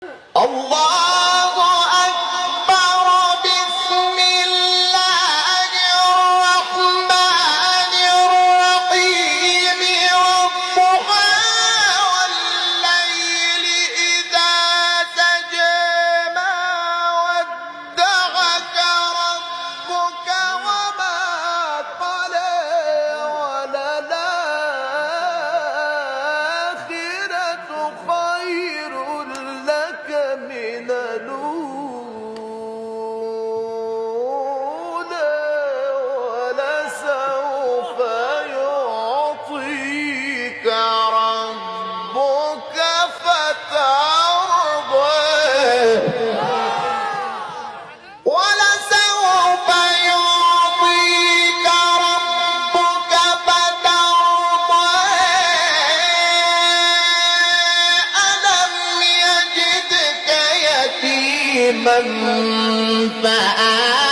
الله أكبر. بسم الله الرحمن الرحيم. والضحى والليل إذا سجى ما ودعك ربك وما قلى وللآخرة خير لك من الأولى ولسوف يعطيك ربك فترضى. ولسوف يعطيك ربك فترضى. ألم يجدك يتيما فآوى